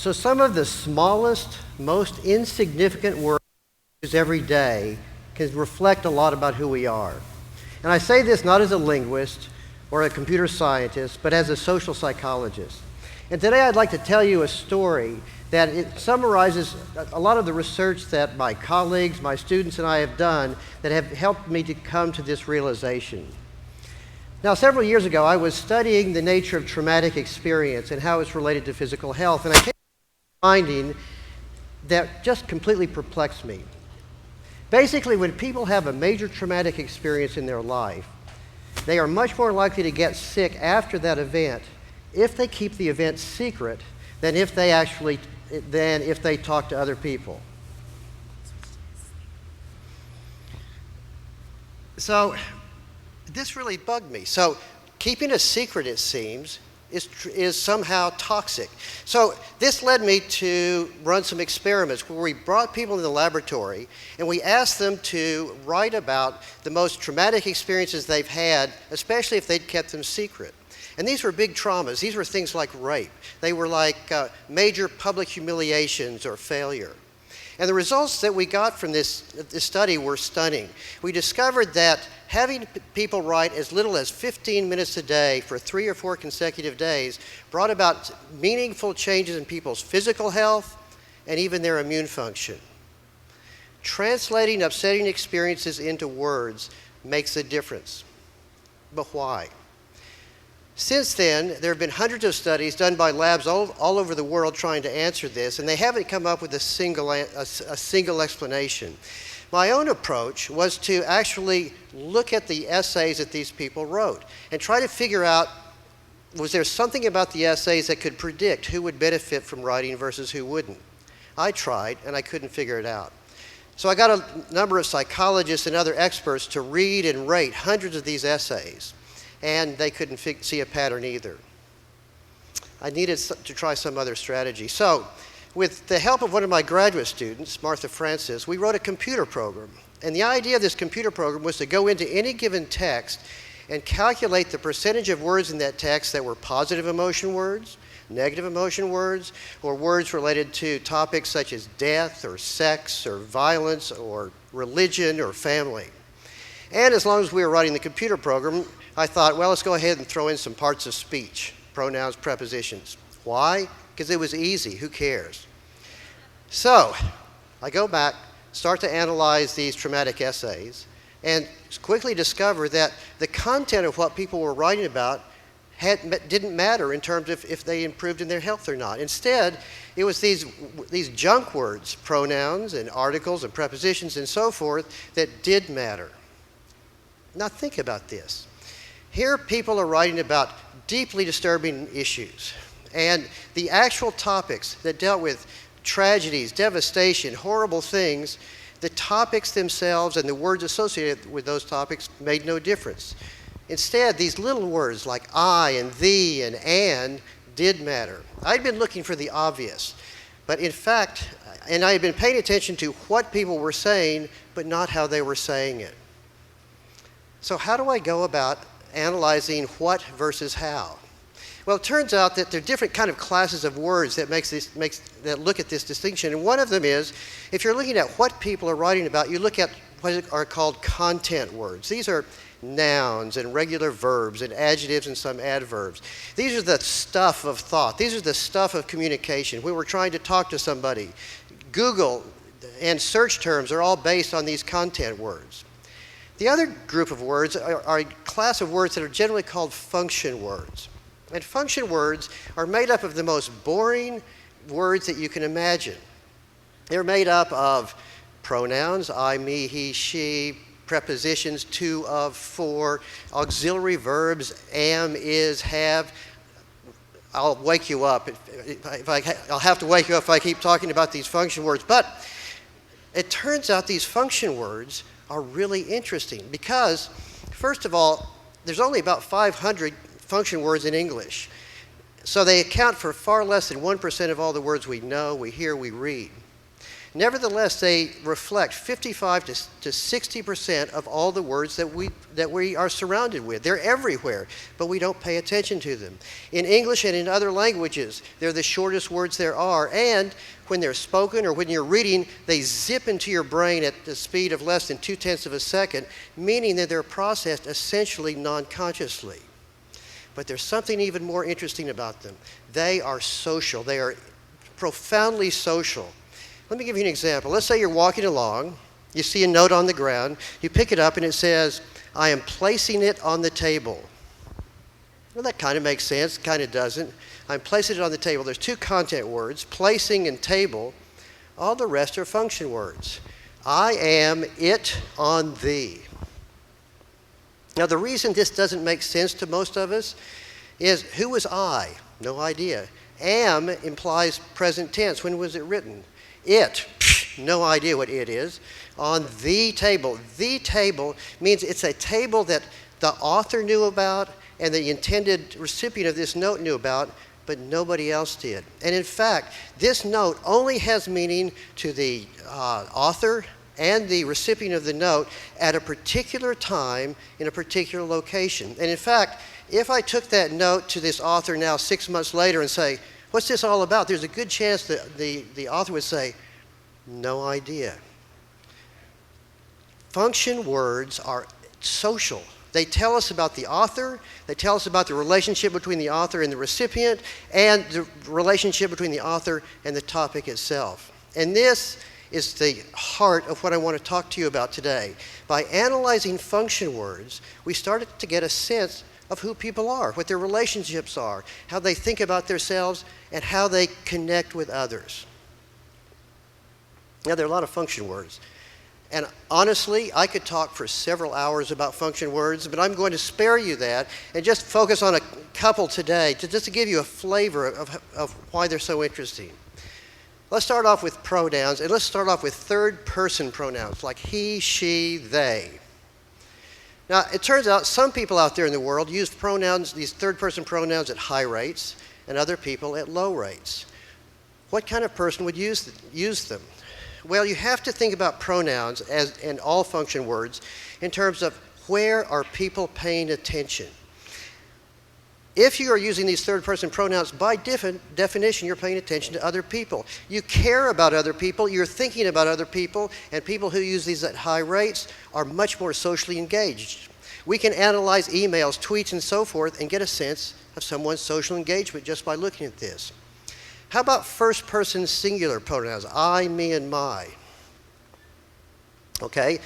So some of the smallest, most insignificant words we use every day can reflect a lot about who we are. And I say this not as a linguist or a computer scientist, but as a social psychologist. And today I'd like to tell you a story that it summarizes a lot of the research that my colleagues, my students, and I have done that have helped me to come to this realization. Now, several years ago, I was studying the nature of traumatic experience and how it's related to physical health, and I came to a finding that just completely perplexed me. Basically, when people have a major traumatic experience in their life, they are much more likely to get sick after that event if they keep the event secret than if they talk to other people. So this really bugged me. So keeping a secret, it seems, is somehow toxic. So this led me to run some experiments where we brought people in the laboratory and we asked them to write about the most traumatic experiences they've had, especially if they'd kept them secret. And these were big traumas. These were things like rape. They were like major public humiliations or failure. And the results that we got from this study were stunning. We discovered that having people write as little as 15 minutes a day for 3 or 4 consecutive days brought about meaningful changes in people's physical health and even their immune function. Translating upsetting experiences into words makes a difference. But why? Since then, there have been hundreds of studies done by labs all over the world trying to answer this, and they haven't come up with a single explanation. My own approach was to actually look at the essays that these people wrote and try to figure out, was there something about the essays that could predict who would benefit from writing versus who wouldn't? I tried, and I couldn't figure it out. So I got a number of psychologists and other experts to read and rate hundreds of these essays, and they couldn't see a pattern either. I needed to try some other strategy. So, with the help of one of my graduate students, Martha Francis, we wrote a computer program. And the idea of this computer program was to go into any given text and calculate the percentage of words in that text that were positive emotion words, negative emotion words, or words related to topics such as death or sex or violence or religion or family. And as long as we were writing the computer program, I thought, well, let's go ahead and throw in some parts of speech, pronouns, prepositions. Why? Because it was easy. Who cares? So I go back, start to analyze these traumatic essays, and quickly discover that the content of what people were writing about didn't matter in terms of if they improved in their health or not. Instead, it was these junk words, pronouns and articles and prepositions and so forth, that did matter. Now think about this. Here people are writing about deeply disturbing issues, and the actual topics that dealt with tragedies, devastation, horrible things, the topics themselves and the words associated with those topics made no difference. Instead, these little words like I and thee and and did matter. I'd been looking for the obvious, but in fact, and I had been paying attention to what people were saying, but not how they were saying it. So how do I go about analyzing what versus how? Well, it turns out that there are different kind of classes of words that that look at this distinction. And one of them is, if you're looking at what people are writing about, you look at what are called content words. These are nouns and regular verbs and adjectives and some adverbs. These are the stuff of thought. These are the stuff of communication. When we're trying to talk to somebody, Google and search terms are all based on these content words. The other group of words are a class of words that are generally called function words. And function words are made up of the most boring words that you can imagine. They're made up of pronouns, I, me, he, she, prepositions, to, of, for, auxiliary verbs, am, is, have. I'll wake you up. I'll have to wake you up if I keep talking about these function words. But it turns out these function words are really interesting because, first of all, there's only about 500 function words in English. So they account for far less than 1% of all the words we know, we hear, we read. Nevertheless, they reflect 55 to 60% of all the words that we are surrounded with. They're everywhere, but we don't pay attention to them. In English and in other languages, they're the shortest words there are, and when they're spoken or when you're reading, they zip into your brain at the speed of less than 0.2 of a second, meaning that they're processed essentially non-consciously. But there's something even more interesting about them. They are social. They are profoundly social. Let me give you an example. Let's say you're walking along, you see a note on the ground, you pick it up and it says, "I am placing it on the table." Well, that kind of makes sense, kind of doesn't. I'm placing it on the table. There's two content words, placing and table. All the rest are function words. I am it on thee. Now, the reason this doesn't make sense to most of us is, who was I? No idea. Am implies present tense. When was it written? It, no idea what it is. On the table. The table means it's a table that the author knew about and the intended recipient of this note knew about, but nobody else did. And in fact, this note only has meaning to the author and the recipient of the note at a particular time in a particular location. And in fact, if I took that note to this author now 6 months later and say, "What's this all about?" there's a good chance that the author would say, "No idea." Function words are social. They tell us about the author, they tell us about the relationship between the author and the recipient, and the relationship between the author and the topic itself. And this is the heart of what I want to talk to you about today. By analyzing function words, we started to get a sense of who people are, what their relationships are, how they think about themselves, and how they connect with others. Now, there are a lot of function words. And honestly, I could talk for several hours about function words, but I'm going to spare you that and just focus on a couple today just to give you a flavor of why they're so interesting. Let's start off with pronouns, and let's start off with third-person pronouns, like he, she, they. Now, it turns out some people out there in the world use pronouns, these third-person pronouns, at high rates, and other people at low rates. What kind of person would use them? Well, you have to think about pronouns and all function words in terms of where are people paying attention. If you are using these third-person pronouns, by definition, you're paying attention to other people. You care about other people, you're thinking about other people, and people who use these at high rates are much more socially engaged. We can analyze emails, tweets, and so forth and get a sense of someone's social engagement just by looking at this. How about first-person singular pronouns, I, me, and my? Okay,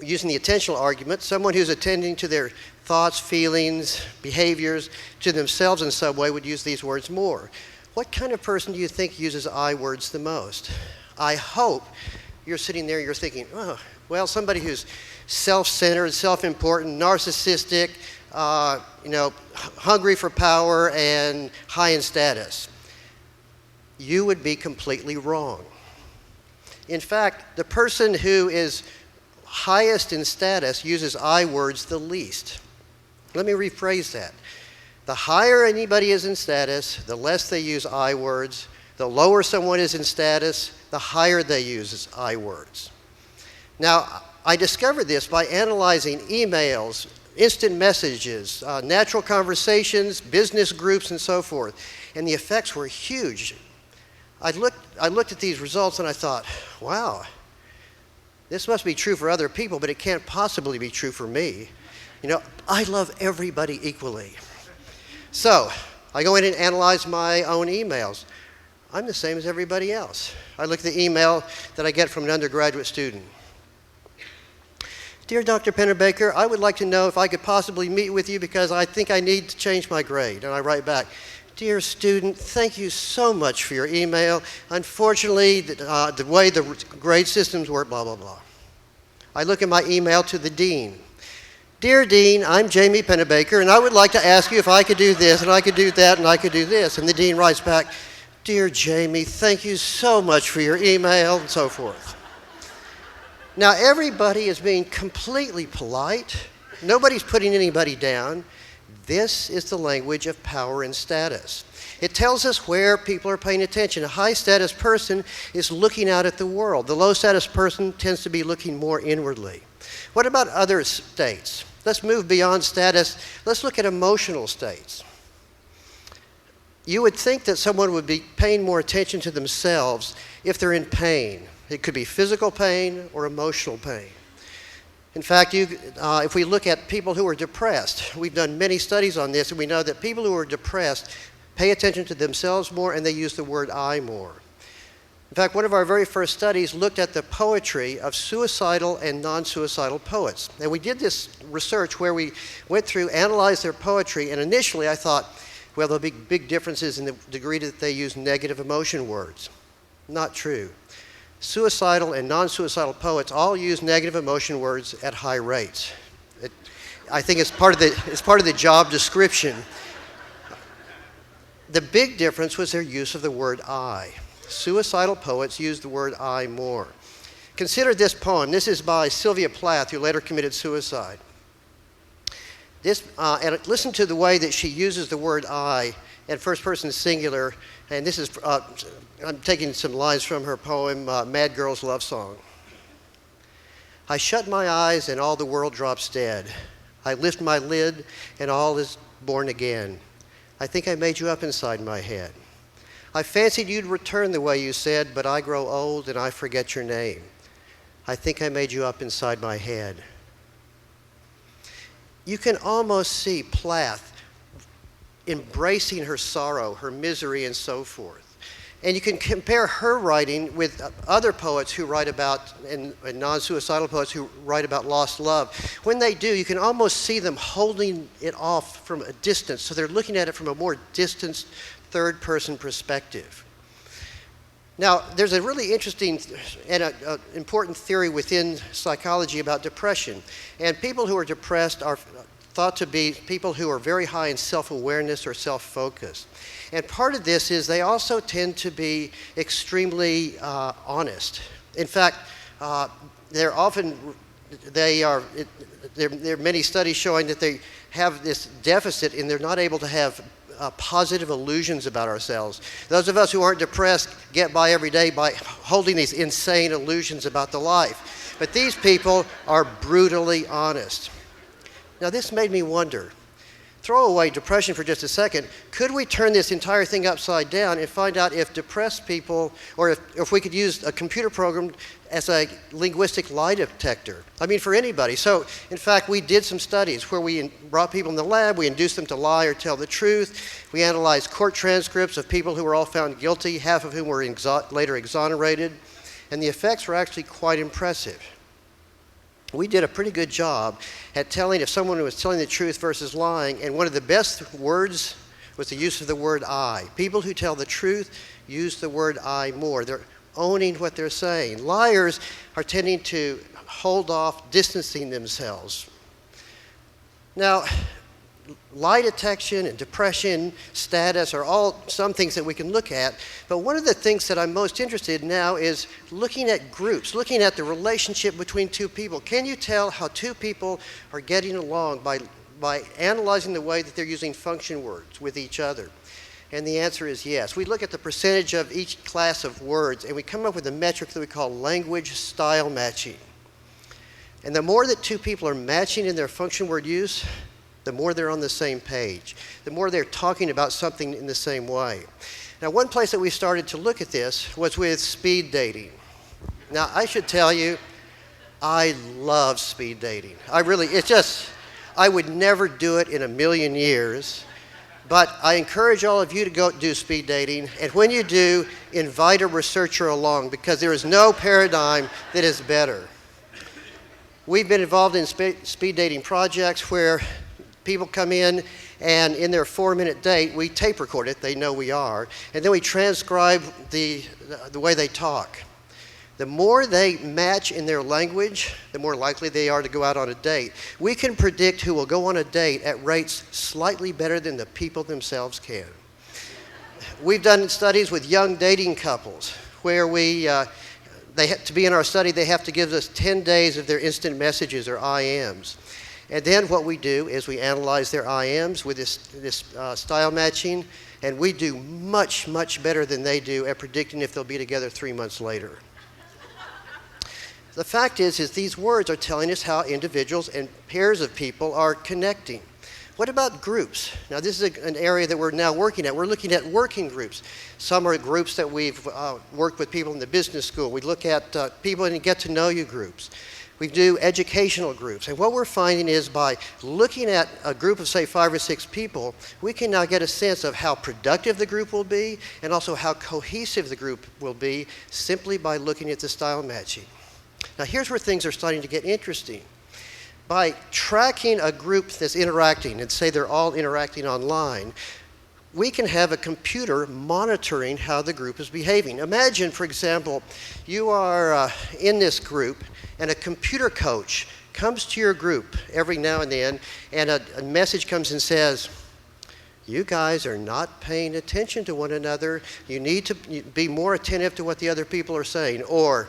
using the attentional argument, someone who's attending to their thoughts, feelings, behaviors to themselves in some way would use these words more. What kind of person do you think uses I words the most? I hope you're sitting there, you're thinking, oh, well, somebody who's self-centered, self-important, narcissistic, hungry for power and high in status. You would be completely wrong. In fact, the person who is highest in status uses I words the least. Let me rephrase that. The higher anybody is in status, the less they use I words. The lower someone is in status, the higher they use I words. Now, I discovered this by analyzing emails, instant messages, natural conversations, business groups, and so forth. And the effects were huge. I looked at these results and I thought, wow, this must be true for other people, but it can't possibly be true for me. I love everybody equally. So I go in and analyze my own emails. I'm the same as everybody else. I look at the email that I get from an undergraduate student. Dear Dr. Pennebaker, I would like to know if I could possibly meet with you because I think I need to change my grade. And I write back, dear student, thank you so much for your email. Unfortunately, the way the grade systems work, blah, blah, blah. I look at my email to the dean. Dear Dean, I'm Jamie Pennebaker, and I would like to ask you if I could do this, and I could do that, and I could do this. And the dean writes back, dear Jamie, thank you so much for your email, and so forth. Now, everybody is being completely polite. Nobody's putting anybody down. This is the language of power and status. It tells us where people are paying attention. A high-status person is looking out at the world. The low-status person tends to be looking more inwardly. What about other states? Let's move beyond status. Let's look at emotional states. You would think that someone would be paying more attention to themselves if they're in pain. It could be physical pain or emotional pain. In fact, if we look at people who are depressed, we've done many studies on this, and we know that people who are depressed pay attention to themselves more, and they use the word I more. In fact, one of our very first studies looked at the poetry of suicidal and non-suicidal poets. And we did this research where we went through, analyzed their poetry, and initially I thought, well, there'll be big differences in the degree that they use negative emotion words. Not true. Suicidal and non-suicidal poets all use negative emotion words at high rates. I think it's part of the job description. The big difference was their use of the word I. Suicidal poets use the word I more. Consider this poem. This is by Sylvia Plath, who later committed suicide. And listen to the way that she uses the word I in first person singular. And this is, I'm taking some lines from her poem, Mad Girl's Love Song. I shut my eyes and all the world drops dead. I lift my lid and all is born again. I think I made you up inside my head. I fancied you'd return the way you said, but I grow old and I forget your name. I think I made you up inside my head. You can almost see Plath embracing her sorrow, her misery, and so forth. And you can compare her writing with other poets who write about, and non-suicidal poets who write about lost love. When they do, you can almost see them holding it off from a distance, so they're looking at it from a more distanced, third-person perspective. Now, there's a really interesting and important theory within psychology about depression. And people who are depressed are thought to be people who are very high in self-awareness or self-focus. And part of this is they also tend to be extremely honest. In fact, there are many studies showing that they have this deficit and they're not able to have positive illusions about ourselves. Those of us who aren't depressed get by every day by holding these insane illusions about the life. But these people are brutally honest. Now this made me wonder, throw away depression for just a second, could we turn this entire thing upside down and find out if depressed people, or if we could use a computer program as a linguistic lie detector? I mean, for anybody. So, in fact, we did some studies where we brought people in the lab, we induced them to lie or tell the truth. We analyzed court transcripts of people who were all found guilty, half of whom were later exonerated, and the effects were actually quite impressive. We did a pretty good job at telling if someone was telling the truth versus lying, and one of the best words was the use of the word I. People who tell the truth use the word I more. They're owning what they're saying. Liars are tending to hold off, distancing themselves. Now, lie detection and depression, status are all some things that we can look at, but one of the things that I'm most interested in now is looking at groups, looking at the relationship between two people. Can you tell how two people are getting along by analyzing the way that they're using function words with each other? And the answer is yes. We look at the percentage of each class of words and we come up with a metric that we call language style matching. And the more that two people are matching in their function word use, the more they're on the same page, the more they're talking about something in the same way. Now, one place that we started to look at this was with speed dating. Now, I should tell you, I love speed dating. I would never do it in a million years, but I encourage all of you to go do speed dating, and when you do, invite a researcher along, because there is no paradigm that is better. We've been involved in speed dating projects where people come in, and in their 4-minute date, we tape record it, they know we are, and then we transcribe the way they talk. The more they match in their language, the more likely they are to go out on a date. We can predict who will go on a date at rates slightly better than the people themselves can. We've done studies with young dating couples where to be in our study, they have to give us 10 days of their instant messages or IMs. And then what we do is we analyze their IMs with this style matching, and we do much, much better than they do at predicting if they'll be together 3 months later. The fact is these words are telling us how individuals and pairs of people are connecting. What about groups? Now, this is an area that we're now working at. We're looking at working groups. Some are groups that we've worked with people in the business school. We look at people in get-to-know-you groups. We do educational groups. And what we're finding is by looking at a group of, say, 5 or 6 people, we can now get a sense of how productive the group will be and also how cohesive the group will be simply by looking at the style matching. Now, here's where things are starting to get interesting. By tracking a group that's interacting, and say they're all interacting online, we can have a computer monitoring how the group is behaving. Imagine, for example, you are in this group, and a computer coach comes to your group every now and then, and a message comes and says, "You guys are not paying attention to one another. You need to be more attentive to what the other people are saying." Or,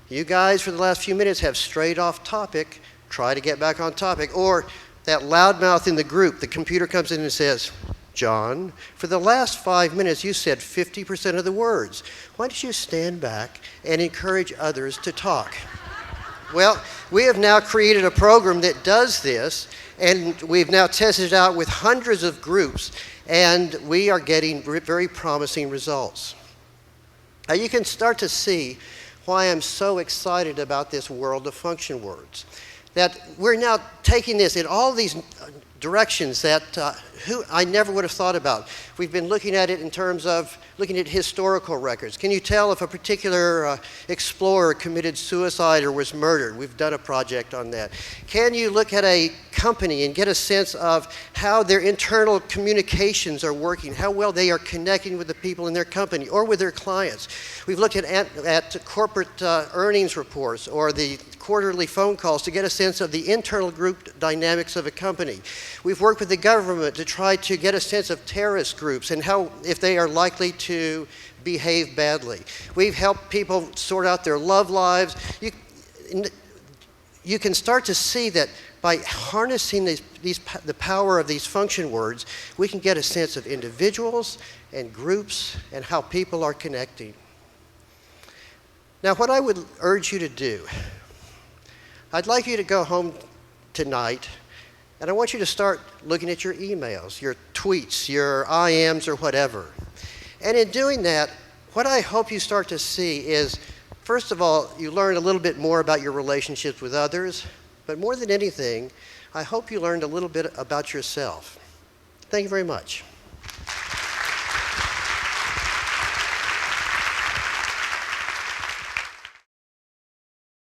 "You guys, for the last few minutes, have strayed off topic. Try to get back on topic." Or that loudmouth in the group, the computer comes in and says, "John, for the last 5 minutes you said 50% of the words. Why don't you stand back and encourage others to talk?" Well, we have now created a program that does this, and we've now tested it out with hundreds of groups, and we are getting very promising results. Now you can start to see why I'm so excited about this world of function words. That we're now taking this in all these directions that I never would have thought about. We've been looking at it in terms of looking at historical records. Can you tell if a particular explorer committed suicide or was murdered? We've done a project on that. Can you look at a company and get a sense of how their internal communications are working, how well they are connecting with the people in their company or with their clients? We've looked at corporate earnings reports or the quarterly phone calls to get a sense of the internal group dynamics of a company. We've worked with the government to try to get a sense of terrorist groups and how, if they are likely to behave badly. We've helped people sort out their love lives. You can start to see that by harnessing the power of these function words, we can get a sense of individuals and groups and how people are connecting. Now, what I would urge you to do, I'd like you to go home tonight, and I want you to start looking at your emails, your tweets, your IMs, or whatever. And in doing that, what I hope you start to see is, first of all, you learn a little bit more about your relationships with others, but more than anything, I hope you learned a little bit about yourself. Thank you very much.